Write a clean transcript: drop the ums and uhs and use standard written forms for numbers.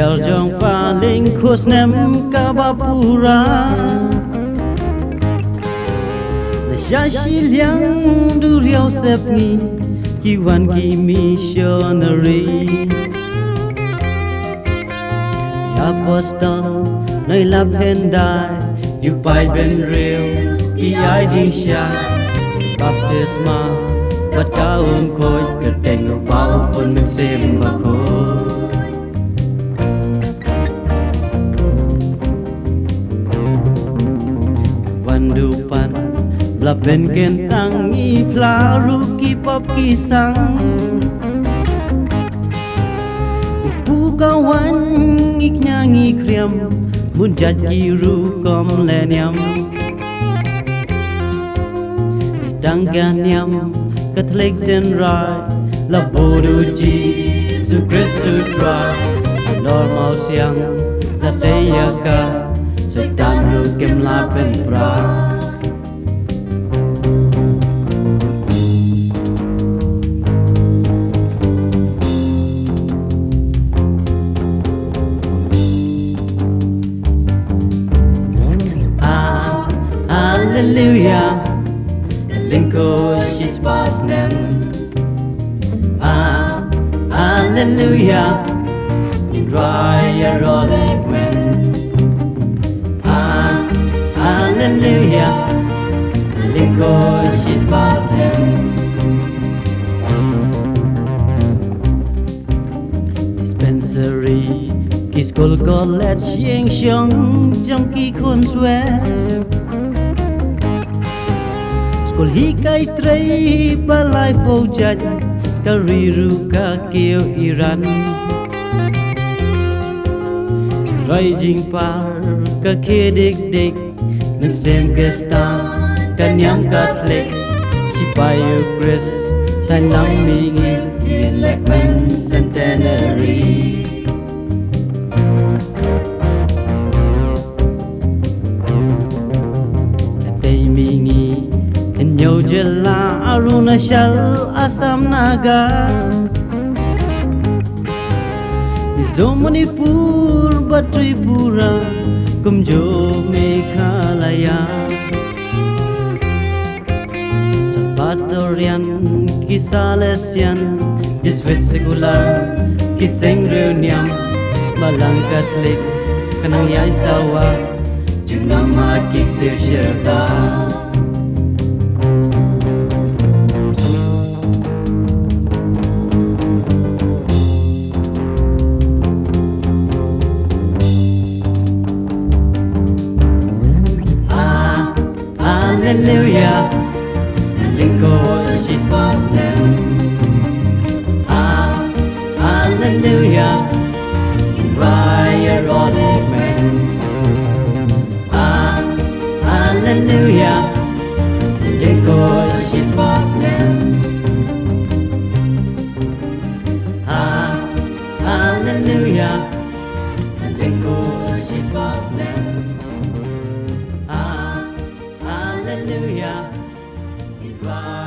Jong pha Lyngkhuh Snem kabapura Shangpliang du riau sep ni ki wan ki missionary Apostle nơi lap hen dai U Blei ben real ki ai ding sha baptisma bắt cao khôi kyrteng bao pun mình xem mà khôiวันดูปันหลับเป็นเกณฑ์ตั้งอีพลารูกีปอบกีสังผู้กวันอีกย่างอีเครียมบุญจัดกีรูกอมแลนยำดังการยำกระทเล็กเจนรายละโบดูจีสุคริสตุตรายลอร์มาเสียงละเตยกาจะตามรูเกมลาเป็นปลาHallelujah, Lyngkhuh she's past Snem. Hallelujah, Trai erotic men. Hallelujah, Lyngkhuh she's past Snem. Dispensary, ki school college yang Jong trong ki khôn swear. School hi kai Trai balai po jaj kariru ka kêu Iran Trai jing par ka khe dik dik nang sem ka star ka nyam Catholic si payo Chris san lang mingi electman centenary Nhau jela aruna shal asam naga Nizo Manipur Batripura kumjo Meghalaya Salvadorian Kisalesian Jesuit secular Kiseng reuniam Balang Catholic Kanang yai sawa Junama kik sir shirta Hallelujah, Lyngkhuh she's past Snem. Hallelujah, Trai erotic men. Hallelujah, Lyngkhuh she's past Snem. Hallelujah, Lyngkhuh she's past Snem. Hallelujah, Trai